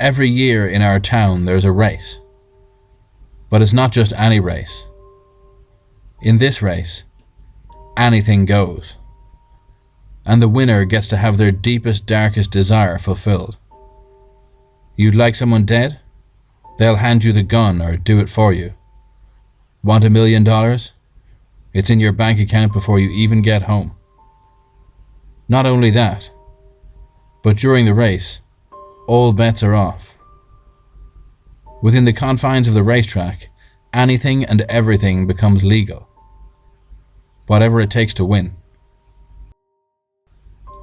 Every year in our town there's a race. But it's not just any race. In this race, anything goes. And the winner gets to have their deepest, darkest desire fulfilled. You'd like someone dead? They'll hand you the gun or do it for you. Want $1 million? It's in your bank account before you even get home. Not only that, but during the race, all bets are off. Within the confines of the racetrack, anything and everything becomes legal. Whatever it takes to win.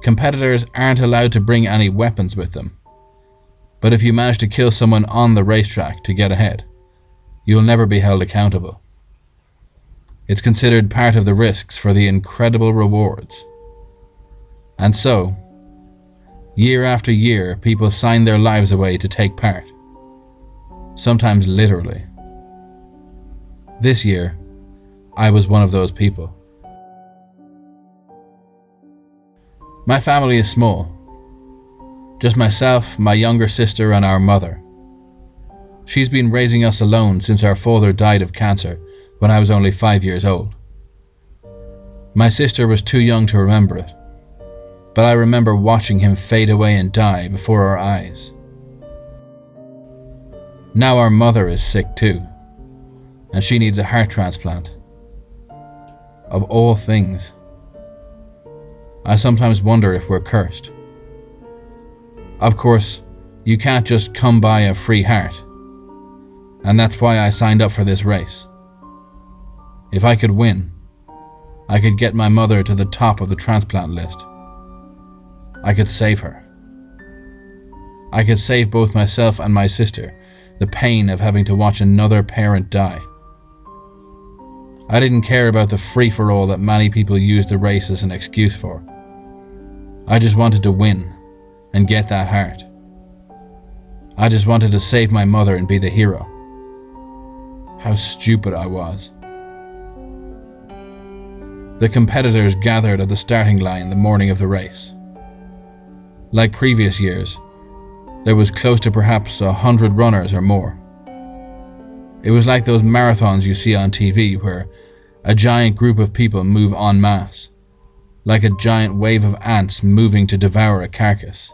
Competitors aren't allowed to bring any weapons with them, but if you manage to kill someone on the racetrack to get ahead, you'll never be held accountable. It's considered part of the risks for the incredible rewards. And so, year after year, people sign their lives away to take part. Sometimes literally. This year, I was one of those people. My family is small. Just myself, my younger sister, and our mother. She's been raising us alone since our father died of cancer when I was only 5 years old. My sister was too young to remember it, but I remember watching him fade away and die before our eyes. Now our mother is sick too, and she needs a heart transplant. Of all things. I sometimes wonder if we're cursed. Of course, you can't just come by a free heart, and that's why I signed up for this race. If I could win, I could get my mother to the top of the transplant list. I could save her. I could save both myself and my sister the pain of having to watch another parent die. I didn't care about the free-for-all that many people use the race as an excuse for. I just wanted to win and get that heart. I just wanted to save my mother and be the hero. How stupid I was. The competitors gathered at the starting line the morning of the race. Like previous years, there was close to perhaps 100 runners or more. It was like those marathons you see on TV where a giant group of people move en masse, like a giant wave of ants moving to devour a carcass.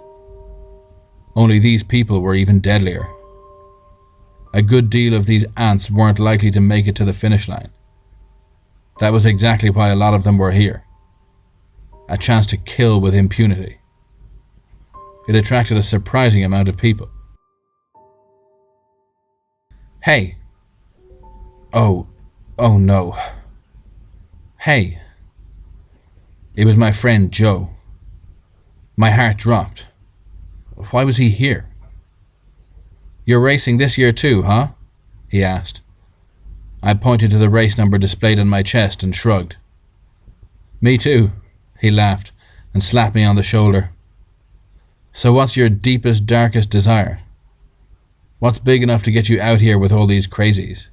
Only these people were even deadlier. A good deal of these ants weren't likely to make it to the finish line. That was exactly why a lot of them were here. A chance to kill with impunity. It attracted a surprising amount of people. Hey. Oh no. Hey. It was my friend Joe. My heart dropped. Why was he here? You're racing this year too, huh? He asked. I pointed to the race number displayed on my chest and shrugged. Me too, he laughed and slapped me on the shoulder. So what's your deepest, darkest desire? What's big enough to get you out here with all these crazies?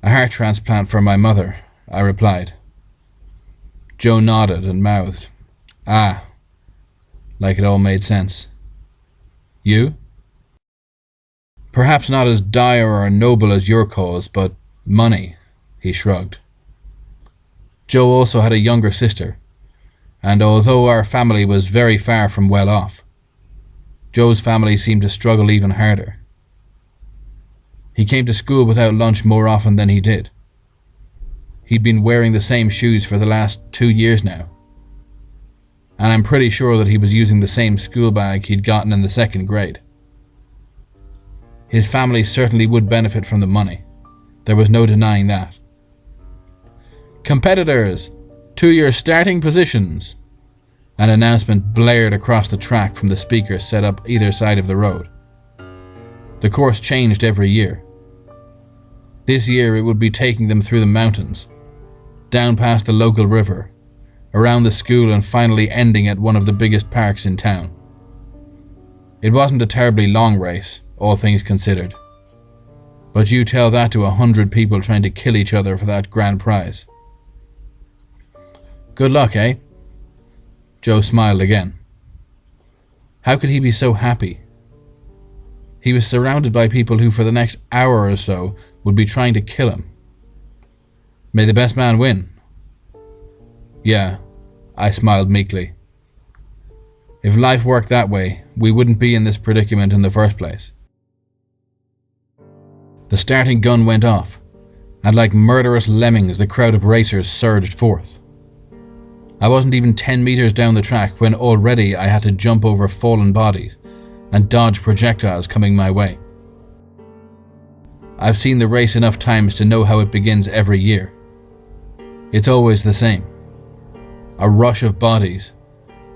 A heart transplant for my mother, I replied. Joe nodded and mouthed, "Ah," like it all made sense. You? Perhaps not as dire or noble as your cause, but money, he shrugged. Joe also had a younger sister, and although our family was very far from well off, Joe's family seemed to struggle even harder. He came to school without lunch more often than he did. He'd been wearing the same shoes for the last 2 years now, and I'm pretty sure that he was using the same school bag he'd gotten in the 2nd grade. His family certainly would benefit from the money. There was no denying that. Competitors, to your starting positions. An announcement blared across the track from the speakers set up either side of the road. The course changed every year. This year it would be taking them through the mountains, down past the local river, around the school and finally ending at one of the biggest parks in town. It wasn't a terribly long race, all things considered. But you tell that to 100 people trying to kill each other for that grand prize. Good luck, eh? Joe smiled again. How could he be so happy? He was surrounded by people who for the next hour or so would be trying to kill him. May the best man win. Yeah, I smiled meekly. If life worked that way, we wouldn't be in this predicament in the first place. The starting gun went off, and like murderous lemmings the crowd of racers surged forth. I wasn't even 10 meters down the track when already I had to jump over fallen bodies and dodge projectiles coming my way. I've seen the race enough times to know how it begins every year. It's always the same. A rush of bodies,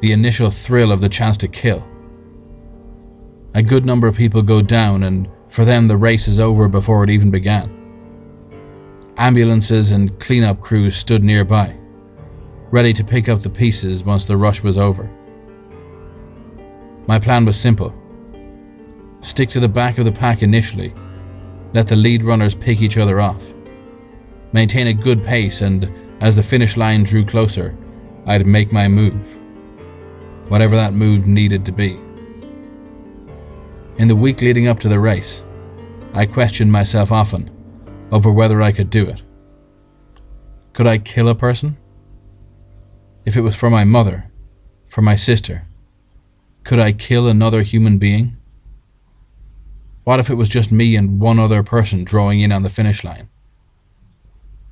the initial thrill of the chance to kill. A good number of people go down, and for them the race is over before it even began. Ambulances and cleanup crews stood nearby, ready to pick up the pieces once the rush was over. My plan was simple. Stick to the back of the pack initially, let the lead runners pick each other off. Maintain a good pace, and as the finish line drew closer, I'd make my move. Whatever that move needed to be. In the week leading up to the race, I questioned myself often over whether I could do it. Could I kill a person? If it was for my mother, for my sister, could I kill another human being? What if it was just me and one other person drawing in on the finish line?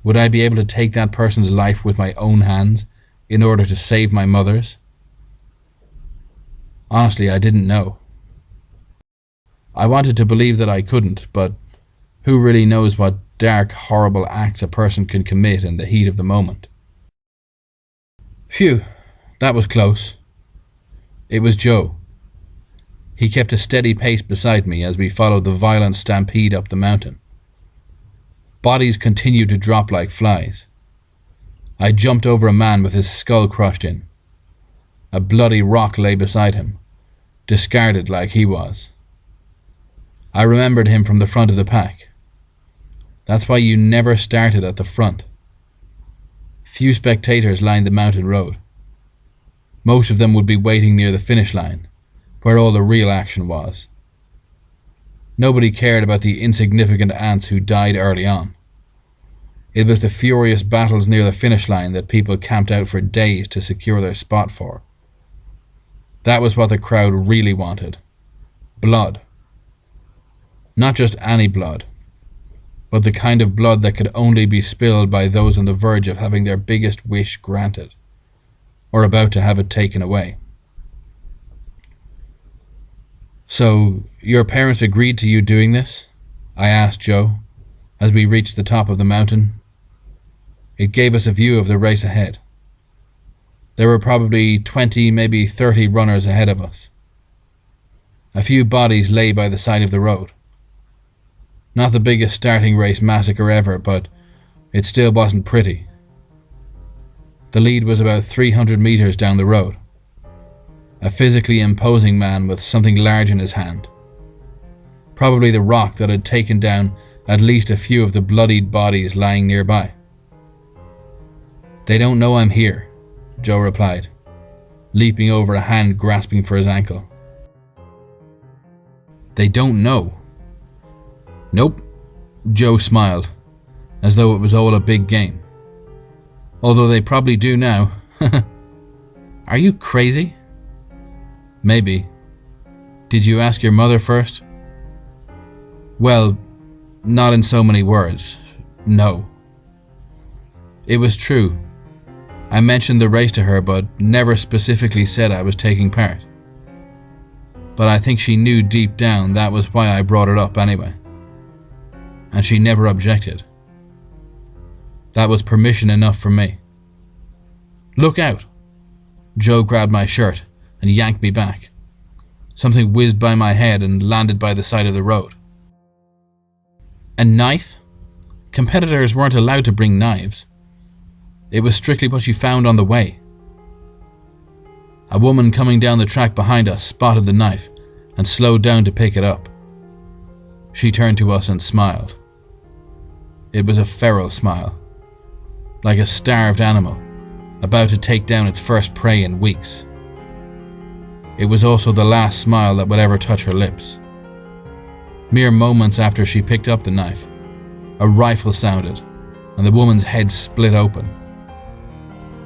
Would I be able to take that person's life with my own hands in order to save my mother's? Honestly, I didn't know. I wanted to believe that I couldn't, but who really knows what dark, horrible acts a person can commit in the heat of the moment? Phew, that was close. It was Joe. He kept a steady pace beside me as we followed the violent stampede up the mountain. Bodies continued to drop like flies. I jumped over a man with his skull crushed in. A bloody rock lay beside him, discarded like he was. I remembered him from the front of the pack. That's why you never started at the front. Few spectators lined the mountain road. Most of them would be waiting near the finish line, where all the real action was. Nobody cared about the insignificant ants who died early on. It was the furious battles near the finish line that people camped out for days to secure their spot for. That was what the crowd really wanted. Blood. Not just any blood, but the kind of blood that could only be spilled by those on the verge of having their biggest wish granted, or about to have it taken away. So, your parents agreed to you doing this? I asked Joe, as we reached the top of the mountain. It gave us a view of the race ahead. There were probably 20, maybe 30 runners ahead of us. A few bodies lay by the side of the road. Not the biggest starting race massacre ever, but it still wasn't pretty. The lead was about 300 meters down the road. A physically imposing man with something large in his hand. Probably the rock that had taken down at least a few of the bloodied bodies lying nearby. They don't know I'm here, Joe replied, leaping over a hand grasping for his ankle. They don't know. Nope, Joe smiled, as though it was all a big game. Although they probably do now. Are you crazy? Maybe. Did you ask your mother first? Well, not in so many words. No. It was true. I mentioned the race to her, but never specifically said I was taking part. But I think she knew deep down that was why I brought it up anyway. And she never objected. That was permission enough for me. Look out! Joe grabbed my shirt and yanked me back. Something whizzed by my head and landed by the side of the road. A knife? Competitors weren't allowed to bring knives. It was strictly what you found on the way. A woman coming down the track behind us spotted the knife and slowed down to pick it up. She turned to us and smiled. It was a feral smile, like a starved animal about to take down its first prey in weeks. It was also the last smile that would ever touch her lips. Mere moments after she picked up the knife, a rifle sounded and the woman's head split open.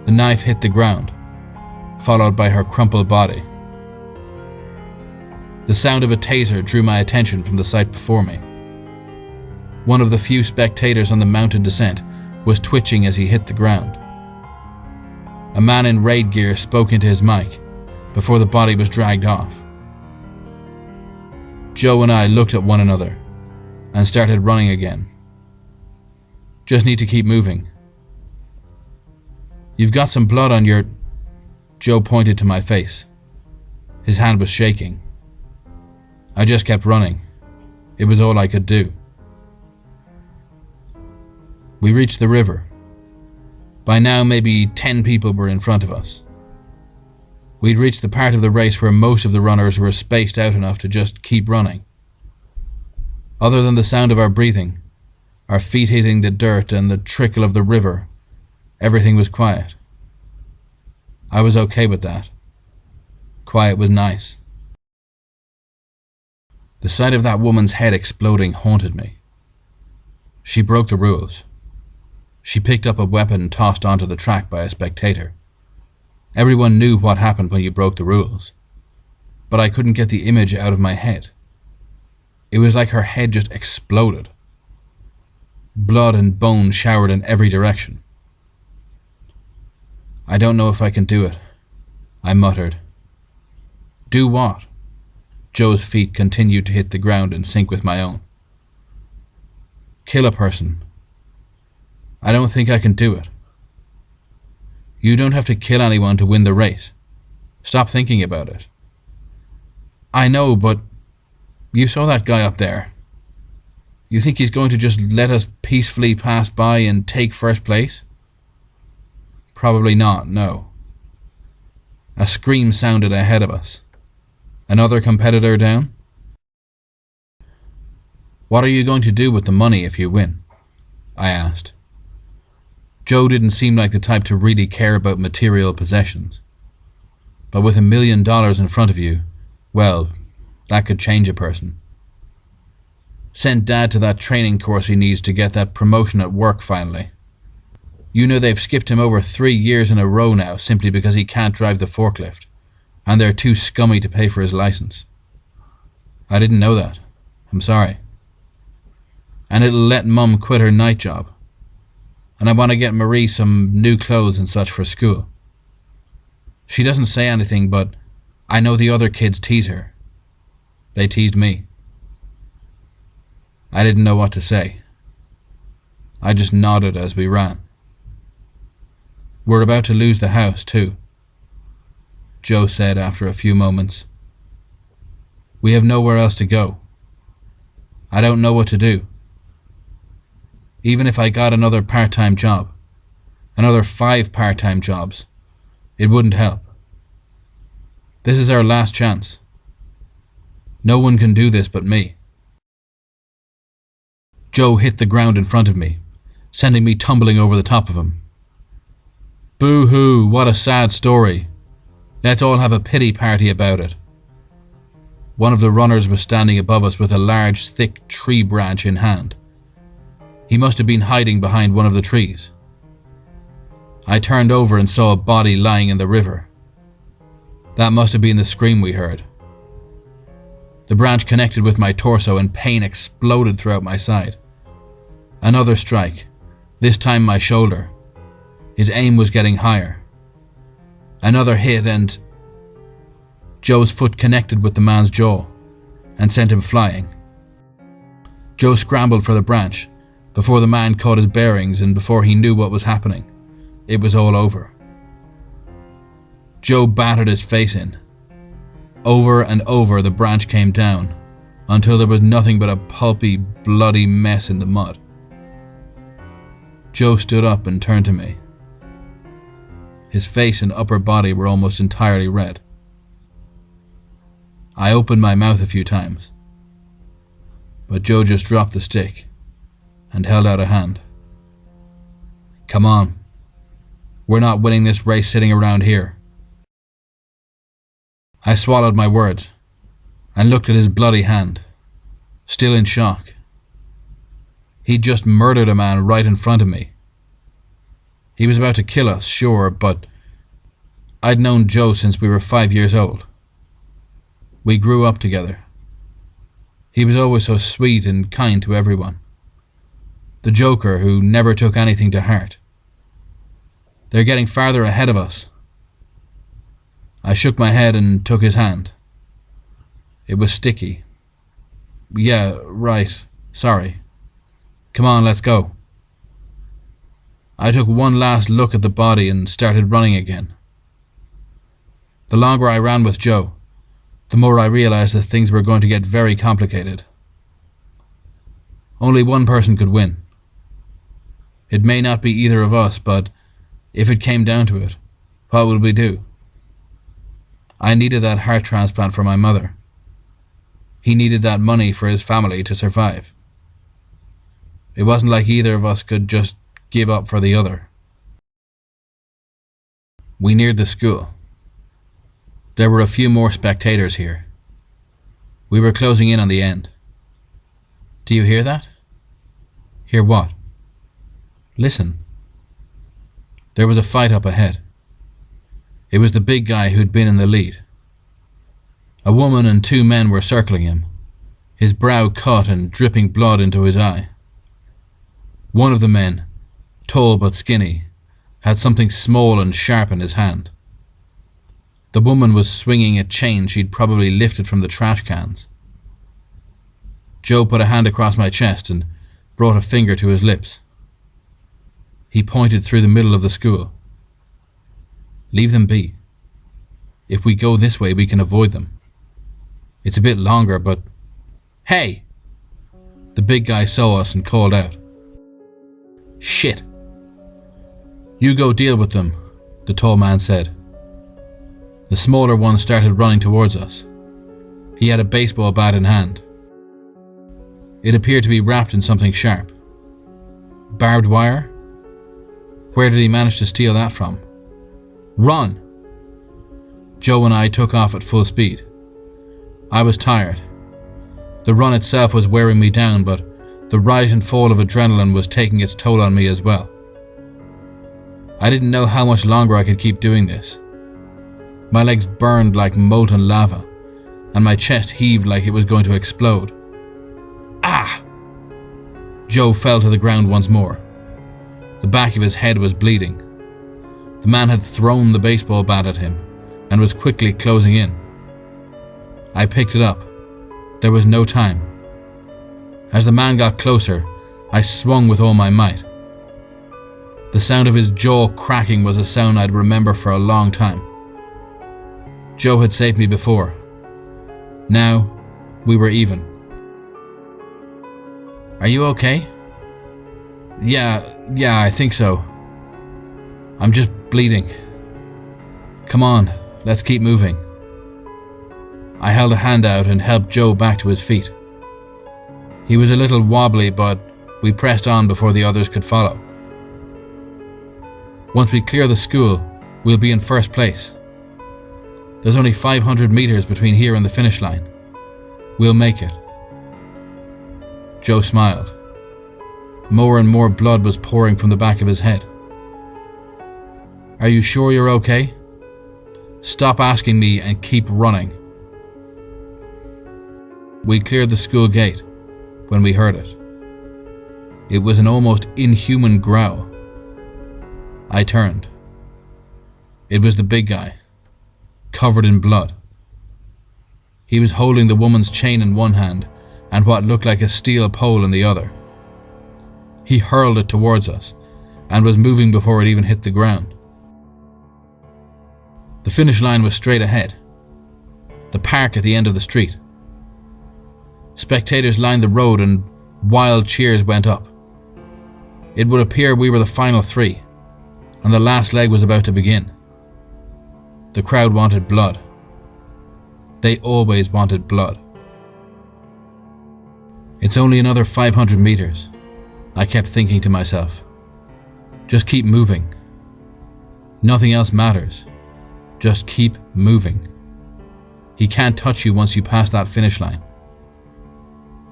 The knife hit the ground, followed by her crumpled body. The sound of a taser drew my attention from the sight before me. One of the few spectators on the mounted descent was twitching as he hit the ground. A man in raid gear spoke into his mic before the body was dragged off. Joe and I looked at one another and started running again. Just need to keep moving. You've got some blood on your... Joe pointed to my face. His hand was shaking. I just kept running. It was all I could do. We reached the river. By now, maybe 10 people were in front of us. We'd reached the part of the race where most of the runners were spaced out enough to just keep running. Other than the sound of our breathing, our feet hitting the dirt and the trickle of the river, everything was quiet. I was okay with that. Quiet was nice. The sight of that woman's head exploding haunted me. She broke the rules. She picked up a weapon tossed onto the track by a spectator. Everyone knew what happened when you broke the rules, but I couldn't get the image out of my head. It was like her head just exploded. Blood and bone showered in every direction. I don't know if I can do it, I muttered. Do what? Joe's feet continued to hit the ground in sync with my own. Kill a person. I don't think I can do it. You don't have to kill anyone to win the race. Stop thinking about it. I know, but you saw that guy up there. You think he's going to just let us peacefully pass by and take first place? Probably not, no. A scream sounded ahead of us. Another competitor down? What are you going to do with the money if you win? I asked. Joe didn't seem like the type to really care about material possessions. But with $1 million in front of you, well, that could change a person. Send Dad to that training course he needs to get that promotion at work finally. You know they've skipped him over 3 years in a row now simply because he can't drive the forklift, and they're too scummy to pay for his license. I didn't know that. I'm sorry. And it'll let Mum quit her night job. And I want to get Marie some new clothes and such for school. She doesn't say anything, but I know the other kids tease her. They teased me. I didn't know what to say. I just nodded as we ran. We're about to lose the house, too, Joe said after a few moments. We have nowhere else to go. I don't know what to do. Even if I got another part-time job, another 5 part-time jobs, it wouldn't help. This is our last chance. No one can do this but me. Joe hit the ground in front of me, sending me tumbling over the top of him. Boo-hoo, what a sad story. Let's all have a pity party about it. One of the runners was standing above us with a large, thick tree branch in hand. He must have been hiding behind one of the trees. I turned over and saw a body lying in the river. That must have been the scream we heard. The branch connected with my torso and pain exploded throughout my side. Another strike, this time my shoulder. His aim was getting higher. Another hit and... Joe's foot connected with the man's jaw and sent him flying. Joe scrambled for the branch before the man caught his bearings and before he knew what was happening. It was all over. Joe battered his face in. Over and over the branch came down until there was nothing but a pulpy, bloody mess in the mud. Joe stood up and turned to me. His face and upper body were almost entirely red. I opened my mouth a few times, but Joe just dropped the stick and held out a hand. Come on. We're not winning this race sitting around here. I swallowed my words and looked at his bloody hand, still in shock. He'd just murdered a man right in front of me. He was about to kill us, sure, but I'd known Joe since we were 5 years old. We grew up together. He was always so sweet and kind to everyone. The Joker who never took anything to heart. They're getting farther ahead of us. I shook my head and took his hand. It was sticky. Yeah, right. Sorry. Come on, let's go. I took one last look at the body and started running again. The longer I ran with Joe, the more I realized that things were going to get very complicated. Only one person could win. It may not be either of us, but if it came down to it, what would we do? I needed that heart transplant for my mother. He needed that money for his family to survive. It wasn't like either of us could just give up for the other. We neared the school. There were a few more spectators here. We were closing in on the end. Do you hear that? Hear what? Listen. There was a fight up ahead. It was the big guy who'd been in the lead. A woman and 2 men were circling him, his brow cut and dripping blood into his eye. One of the men, tall but skinny, had something small and sharp in his hand. The woman was swinging a chain she'd probably lifted from the trash cans. Joe put a hand across my chest and brought a finger to his lips. He pointed through the middle of the school. Leave them be. If we go this way, we can avoid them. It's a bit longer, but... Hey! The big guy saw us and called out. Shit! You go deal with them, the tall man said. The smaller one started running towards us. He had a baseball bat in hand. It appeared to be wrapped in something sharp. Barbed wire? Where did he manage to steal that from? Run! Joe and I took off at full speed. I was tired. The run itself was wearing me down, but the rise and fall of adrenaline was taking its toll on me as well. I didn't know how much longer I could keep doing this. My legs burned like molten lava, and my chest heaved like it was going to explode. Ah! Joe fell to the ground once more. The back of his head was bleeding. The man had thrown the baseball bat at him and was quickly closing in. I picked it up. There was no time. As the man got closer, I swung with all my might. The sound of his jaw cracking was a sound I'd remember for a long time. Joe had saved me before. Now, we were even. Are you okay? Yeah, I think so. I'm just bleeding. Come on, let's keep moving. I held a hand out and helped Joe back to his feet. He was a little wobbly, but we pressed on before the others could follow. Once we clear the school, we'll be in first place. There's only 500 meters between here and the finish line. We'll make it. Joe smiled. More and more blood was pouring from the back of his head. Are you sure you're okay? Stop asking me and keep running. We cleared the school gate when we heard it. It was an almost inhuman growl. I turned. It was the big guy, covered in blood. He was holding the woman's chain in one hand and what looked like a steel pole in the other. He hurled it towards us and was moving before it even hit the ground. The finish line was straight ahead, the park at the end of the street. Spectators lined the road and wild cheers went up. It would appear we were the final 3, and the last leg was about to begin. The crowd wanted blood. They always wanted blood. It's only another 500 meters, I kept thinking to myself. Just keep moving. Nothing else matters. Just keep moving. He can't touch you once you pass that finish line.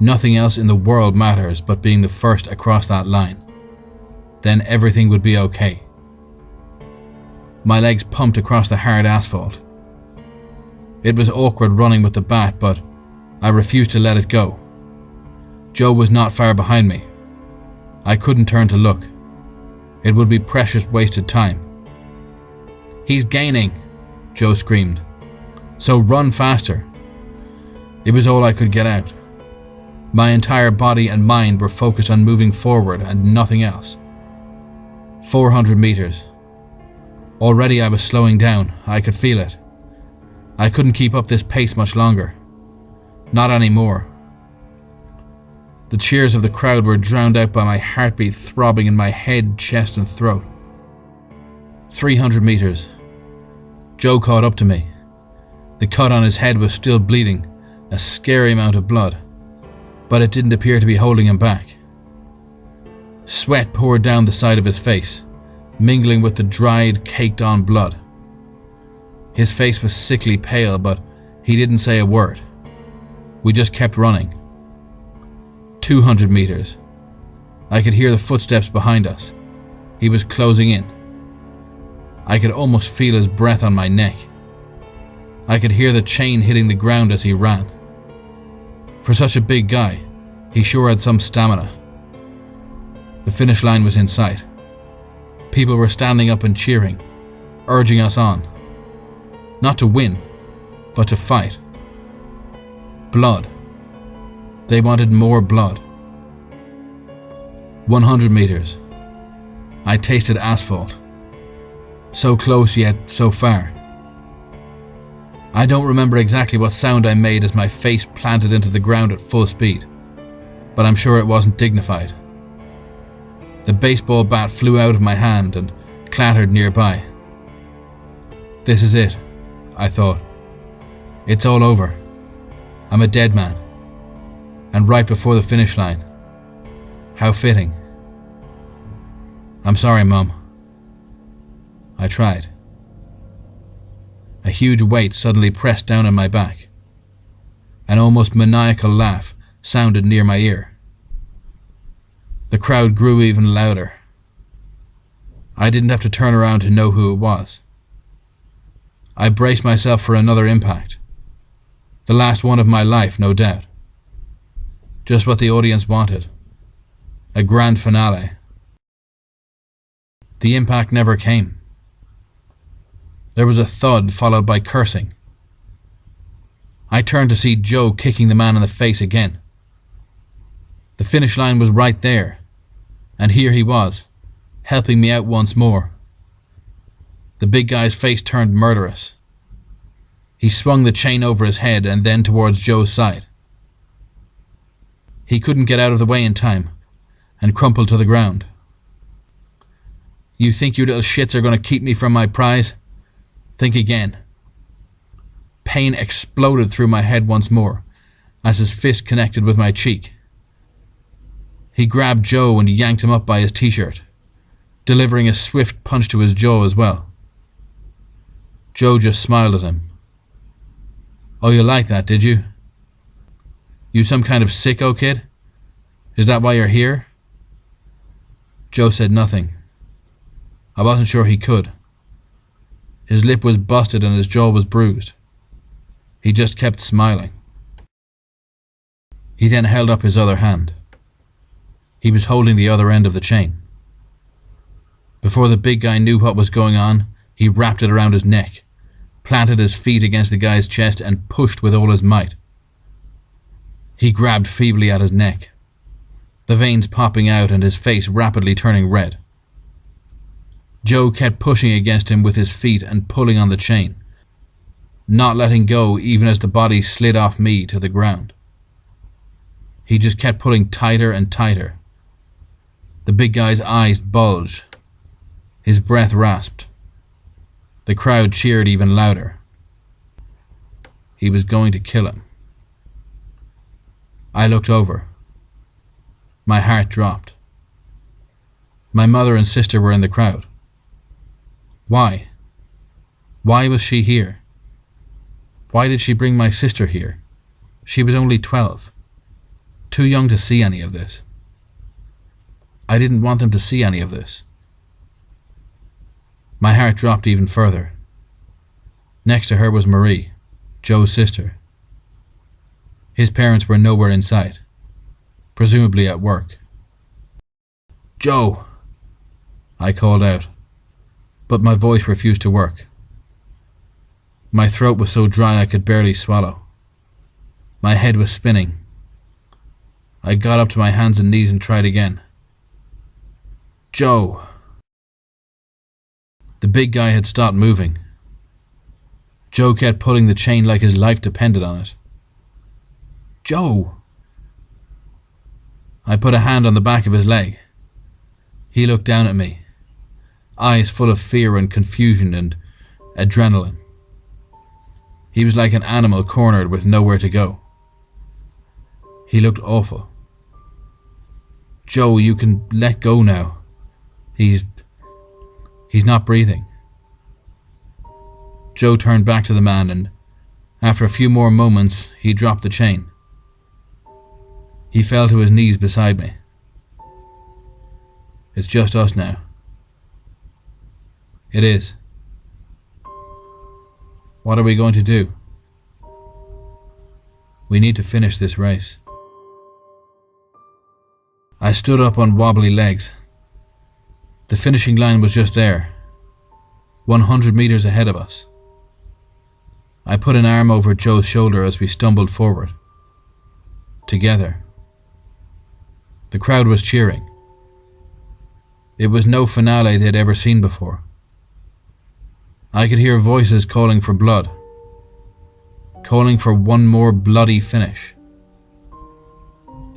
Nothing else in the world matters but being the first across that line. Then everything would be okay. My legs pumped across the hard asphalt. It was awkward running with the bat, but I refused to let it go. Joe was not far behind me. I couldn't turn to look. It would be precious wasted time. "He's gaining," Joe screamed. "So run faster." It was all I could get out. My entire body and mind were focused on moving forward and nothing else. 400 meters. Already I was slowing down. I could feel it. I couldn't keep up this pace much longer. Not anymore. The cheers of the crowd were drowned out by my heartbeat throbbing in my head, chest and throat. 300 meters. Joe caught up to me. The cut on his head was still bleeding, a scary amount of blood, but it didn't appear to be holding him back. Sweat poured down the side of his face, mingling with the dried, caked-on blood. His face was sickly pale, but he didn't say a word. We just kept running. 200 meters. I could hear the footsteps behind us. He was closing in. I could almost feel his breath on my neck. I could hear the chain hitting the ground as he ran. For such a big guy, he sure had some stamina. The finish line was in sight. People were standing up and cheering, urging us on. Not to win, but to fight. Blood. They wanted more blood. 100 meters. I tasted asphalt. So close yet so far. I don't remember exactly what sound I made as my face planted into the ground at full speed, but I'm sure it wasn't dignified. The baseball bat flew out of my hand and clattered nearby. This is it, I thought. It's all over. I'm a dead man. And right before the finish line. How fitting. I'm sorry, Mum. I tried. A huge weight suddenly pressed down on my back. An almost maniacal laugh sounded near my ear. The crowd grew even louder. I didn't have to turn around to know who it was. I braced myself for another impact. The last one of my life, no doubt. Just what the audience wanted. A grand finale. The impact never came. There was a thud followed by cursing. I turned to see Joe kicking the man in the face again. The finish line was right there, and here he was, helping me out once more. The big guy's face turned murderous. He swung the chain over his head and then towards Joe's side. He couldn't get out of the way in time, and crumpled to the ground. "You think you little shits are going to keep me from my prize? Think again." Pain exploded through my head once more, as his fist connected with my cheek. He grabbed Joe and yanked him up by his t-shirt, delivering a swift punch to his jaw as well. Joe just smiled at him. "Oh, you like that, did you? You some kind of sicko, kid? Is that why you're here?" Joe said nothing. I wasn't sure he could. His lip was busted and his jaw was bruised. He just kept smiling. He then held up his other hand. He was holding the other end of the chain. Before the big guy knew what was going on, he wrapped it around his neck, planted his feet against the guy's chest and pushed with all his might. He grabbed feebly at his neck, the veins popping out and his face rapidly turning red. Joe kept pushing against him with his feet and pulling on the chain, not letting go even as the body slid off me to the ground. He just kept pulling tighter and tighter. The big guy's eyes bulged. His breath rasped. The crowd cheered even louder. He was going to kill him. I looked over. My heart dropped. My mother and sister were in the crowd. Why? Why was she here? Why did she bring my sister here? She was only 12. Too young to see any of this. I didn't want them to see any of this. My heart dropped even further. Next to her was Marie, Joe's sister. His parents were nowhere in sight, presumably at work. "Joe!" I called out, but my voice refused to work. My throat was so dry I could barely swallow. My head was spinning. I got up to my hands and knees and tried again. "Joe!" The big guy had stopped moving. Joe kept pulling the chain like his life depended on it. "Joe!" I put a hand on the back of his leg. He looked down at me, eyes full of fear and confusion and adrenaline. He was like an animal cornered with nowhere to go. He looked awful. "Joe, you can let go now. He's not breathing." Joe turned back to the man, and after a few more moments, he dropped the chain. He fell to his knees beside me. "It's just us now." "It is." "What are we going to do?" "We need to finish this race." I stood up on wobbly legs. The finishing line was just there, 100 meters ahead of us. I put an arm over Joe's shoulder as we stumbled forward. Together. The crowd was cheering. It was no finale they'd ever seen before. I could hear voices calling for blood, calling for one more bloody finish.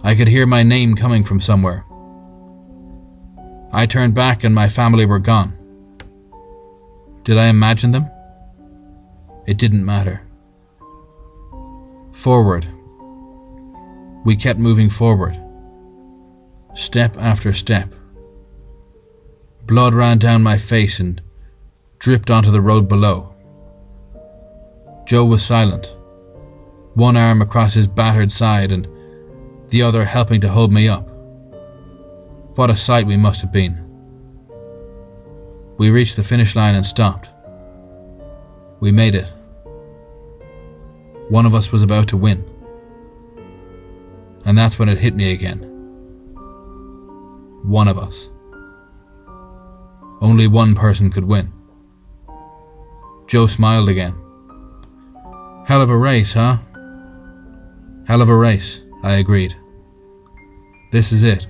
I could hear my name coming from somewhere. I turned back and my family were gone. Did I imagine them? It didn't matter. Forward. We kept moving forward, step after step. Blood ran down my face and dripped onto the road below. Joe was silent, one arm across his battered side and the other helping to hold me up. What a sight we must have been. We reached the finish line and stopped. We made it. One of us was about to win. And that's when it hit me again. One of us. Only one person could win. Joe smiled again. "Hell of a race, huh?" "Hell of a race," I agreed. "This is it."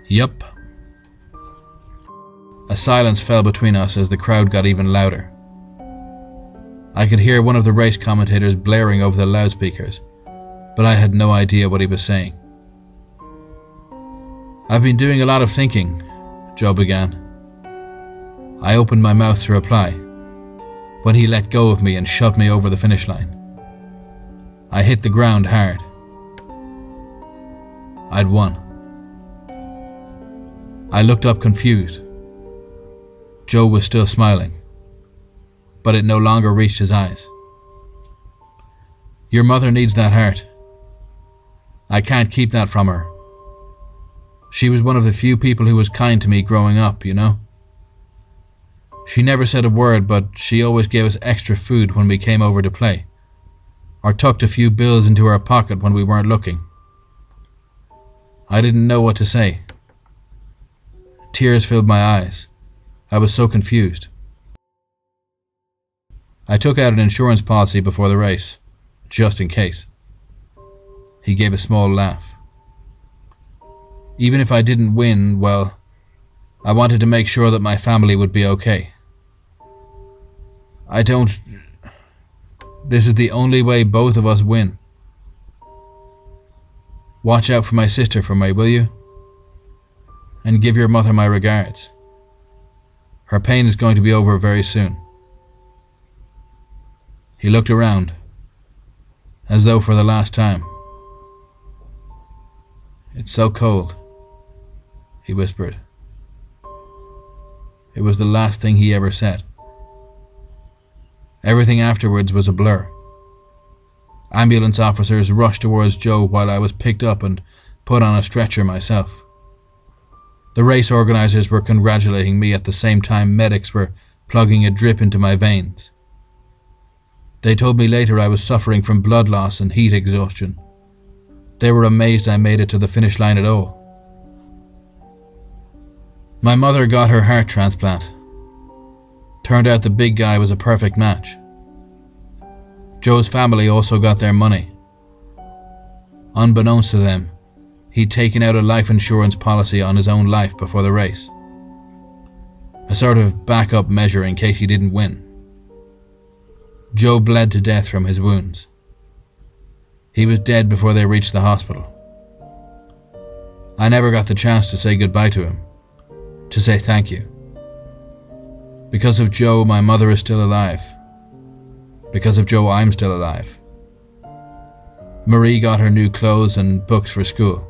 "Yup." A silence fell between us as the crowd got even louder. I could hear one of the race commentators blaring over the loudspeakers, but I had no idea what he was saying. "I've been doing a lot of thinking," Joe began. I opened my mouth to reply, when he let go of me and shoved me over the finish line. I hit the ground hard. I'd won. I looked up confused. Joe was still smiling, but it no longer reached his eyes. "Your mother needs that heart. I can't keep that from her. She was one of the few people who was kind to me growing up, you know. She never said a word, but she always gave us extra food when we came over to play, or tucked a few bills into her pocket when we weren't looking." I didn't know what to say. Tears filled my eyes. I was so confused. I took out an insurance policy before the race, just in case. He gave a small laugh. Even if I didn't win, well, I wanted to make sure that my family would be okay. This is the only way both of us win. Watch out for my sister for me, will you? And give your mother my regards. Her pain is going to be over very soon. He looked around, as though for the last time. "It's so cold," he whispered. It was the last thing he ever said. Everything afterwards was a blur. Ambulance officers rushed towards Joe while I was picked up and put on a stretcher myself. The race organisers were congratulating me at the same time medics were plugging a drip into my veins. They told me later I was suffering from blood loss and heat exhaustion. They were amazed I made it to the finish line at all. My mother got her heart transplant. Turned out the big guy was a perfect match. Joe's family also got their money. Unbeknownst to them, he'd taken out a life insurance policy on his own life before the race. A sort of backup measure in case he didn't win. Joe bled to death from his wounds. He was dead before they reached the hospital. I never got the chance to say goodbye to him, to say thank you. Because of Joe, my mother is still alive. Because of Joe, I'm still alive. Marie got her new clothes and books for school.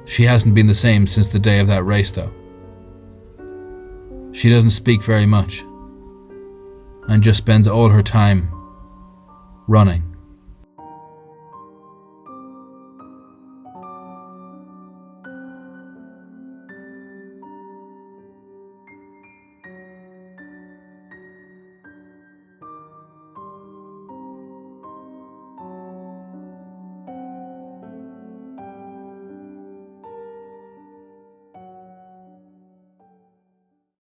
She hasn't been the same since the day of that race, though. She doesn't speak very much, and just spends all her time running.